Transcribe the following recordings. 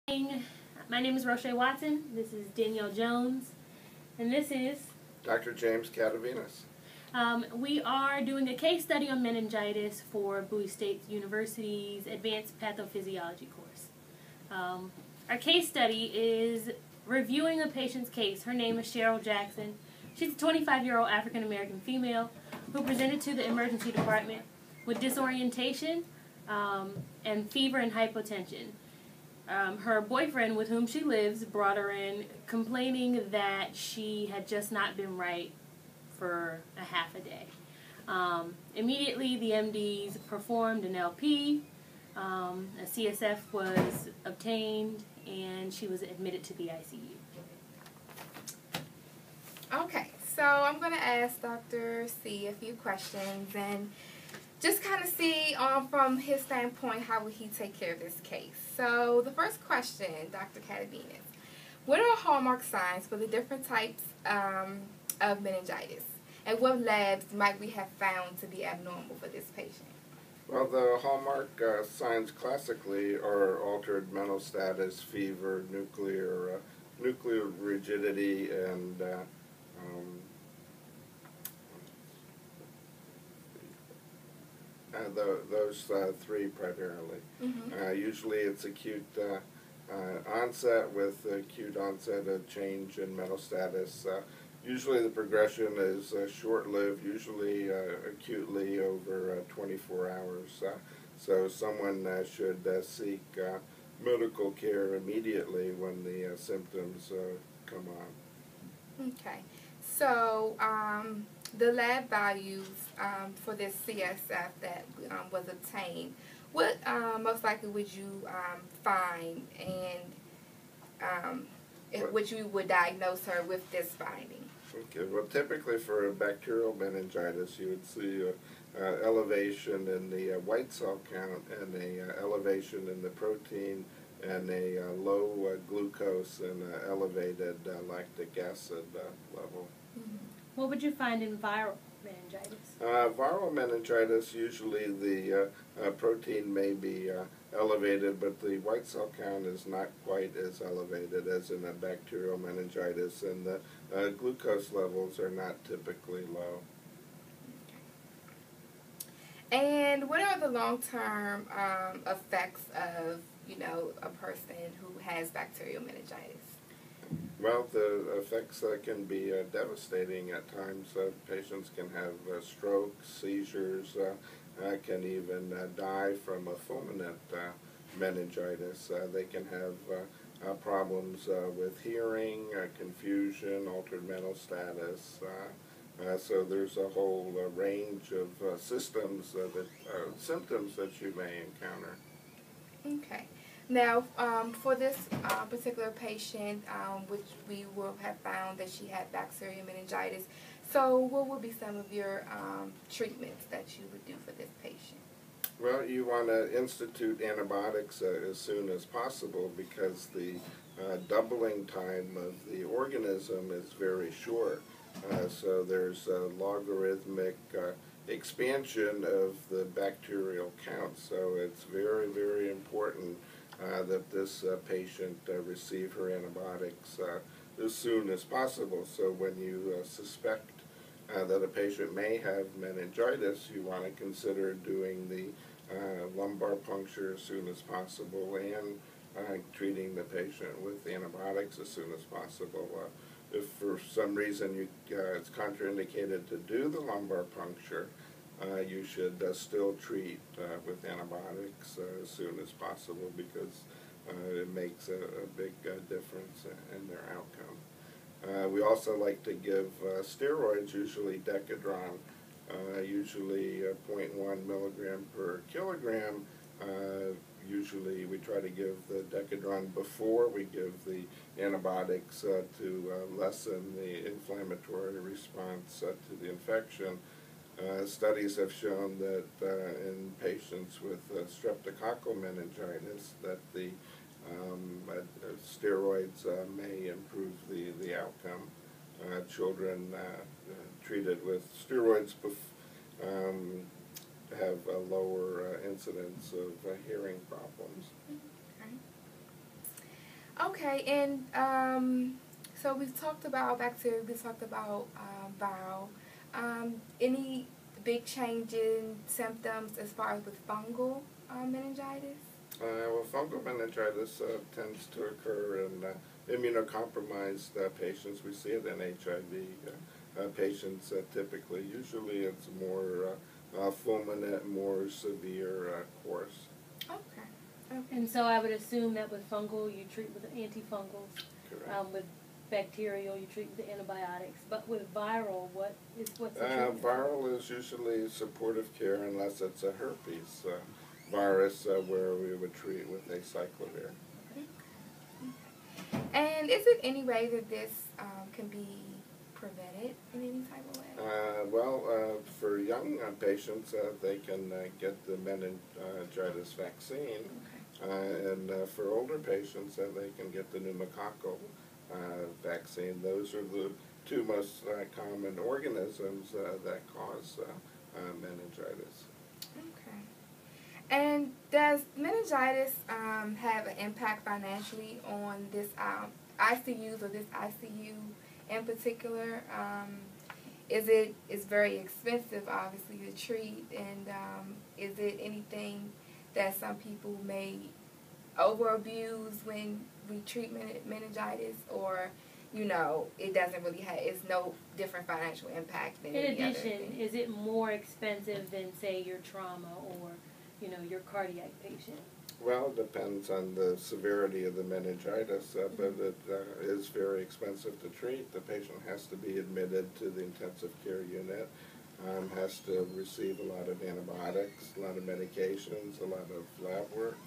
My name is Roche Watson. This is Danielle Jones. And this is Dr. James Catavinas. We are doing a case study on meningitis for Bowie State University's Advanced Pathophysiology course. Our case study is reviewing a patient's case. Her name is Cheryl Jackson. She's a 25-year-old African-American female who presented to the emergency department with disorientation and fever and hypotension. Her boyfriend, with whom she lives, brought her in complaining that she had just not been right for a half a day. Immediately, the MDs performed an LP, a CSF was obtained, and she was admitted to the ICU. Okay, so I'm going to ask Dr. C a few questions and just kind of see from his standpoint how would he take care of this case. So the first question, Dr. Catavinas, what are hallmark signs for the different types of meningitis? And what labs might we have found to be abnormal for this patient? Well, the hallmark signs classically are altered mental status, fever, nuclear rigidity, and those three primarily. Mm-hmm. Usually it's acute onset with acute onset of change in mental status. Usually the progression is short-lived, usually acutely over 24 hours. So someone should seek medical care immediately when the symptoms come on. Okay. So the lab values for this CSF that was obtained, what most likely would you find, and which you would diagnose her with this finding? Okay, well, typically for a bacterial meningitis, you would see elevation in the white cell count and a elevation in the protein and a low glucose and elevated lactic acid level. Mm-hmm. What would you find in viral meningitis? Viral meningitis, usually the protein may be elevated, but the white cell count is not quite as elevated as in a bacterial meningitis, and the glucose levels are not typically low. And what are the long-term effects of, a person who has bacterial meningitis? Well, the effects can be devastating at times. Patients can have strokes, seizures, can even die from a fulminant meningitis. They can have problems with hearing, confusion, altered mental status. So there's a whole range of symptoms that you may encounter. Okay. Now, for this particular patient, which we will have found that she had bacterial meningitis, so what would be some of your treatments that you would do for this patient? Well, you want to institute antibiotics as soon as possible because the doubling time of the organism is very short. So there's a logarithmic expansion of the bacterial count. So it's very, very important that this patient receive her antibiotics as soon as possible. So when you suspect that a patient may have meningitis, you want to consider doing the lumbar puncture as soon as possible and treating the patient with antibiotics as soon as possible. If for some reason it's contraindicated to do the lumbar puncture, you should still treat with antibiotics as soon as possible because it makes a big difference in their outcome. We also like to give steroids, usually Decadron, usually 0.1 milligram per kilogram. Usually we try to give the Decadron before we give the antibiotics to lessen the inflammatory response to the infection. Studies have shown that in patients with streptococcal meningitis that the steroids may improve the outcome. Children treated with steroids have a lower incidence of hearing problems. Okay. Okay, and so we've talked about bacteria, we've talked about viral. Any big change in symptoms as far as with fungal meningitis? Well, fungal meningitis tends to occur in immunocompromised patients. We see it in HIV patients typically. Usually it's more fulminant, more severe course. Okay. Okay. And so I would assume that with fungal, you treat with antifungals. Correct. With bacterial, you treat with antibiotics. But with viral, what's the treatment? Viral is usually supportive care unless it's a herpes virus where we would treat with acyclovir. Okay. And is there any way that this can be prevented in any type of way? For young patients, they can get the meningitis vaccine. Okay. And for older patients, they can get the pneumococcal vaccine. Those are the two most common organisms that cause meningitis. Okay. And does meningitis have an impact financially on this ICUs or this ICU in particular? It's very expensive, obviously, to treat, and is it anything that some people may over-abuse when we treat meningitis, or, you know, it doesn't really have, it's no different financial impact than any other thing? In addition, is it more expensive than, say, your trauma or, you know, your cardiac patient? Well, it depends on the severity of the meningitis, but it is very expensive to treat. The patient has to be admitted to the intensive care unit, has to receive a lot of antibiotics, a lot of medications, a lot of lab work.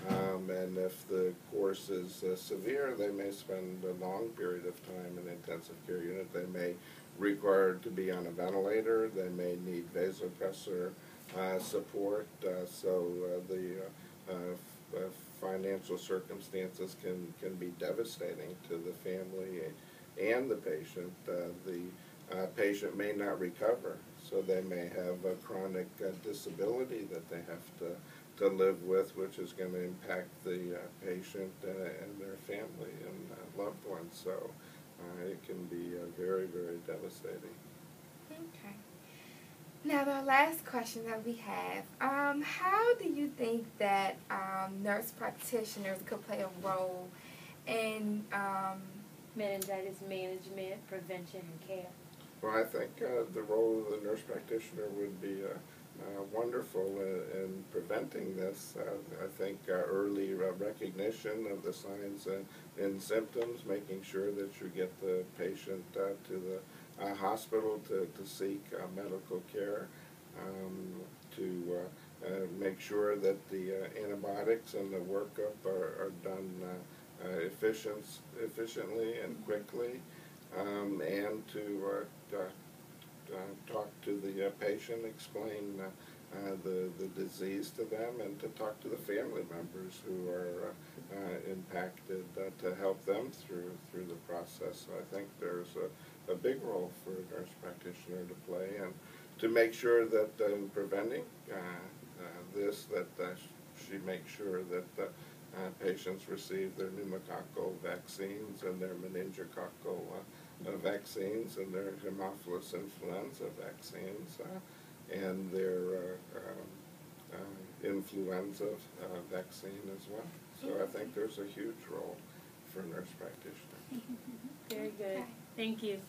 And if the course is severe, they may spend a long period of time in the intensive care unit. They may require to be on a ventilator. They may need vasopressor support. So the financial circumstances can be devastating to the family and the patient. The patient may not recover, so they may have a chronic disability that they have to live with, which is going to impact the patient and their family and loved ones. So it can be very, very devastating. Okay. Now, the last question that we have, how do you think that nurse practitioners could play a role in Meningitis management, prevention, and care? Well, I think the role of the nurse practitioner would be wonderful in preventing this. I think early recognition of the signs and symptoms, making sure that you get the patient to the hospital to seek medical care, to make sure that the antibiotics and the workup are done efficiently and quickly, and to talk to the patient, explain the disease to them, and to talk to the family members who are impacted to help them through the process. So I think there's a big role for a nurse practitioner to play, and to make sure that in preventing this, that she makes sure that patients receive their pneumococcal vaccines and their meningococcal vaccines and their Haemophilus influenza vaccines and their influenza vaccine as well. So I think there's a huge role for nurse practitioners. Very good. Thank you.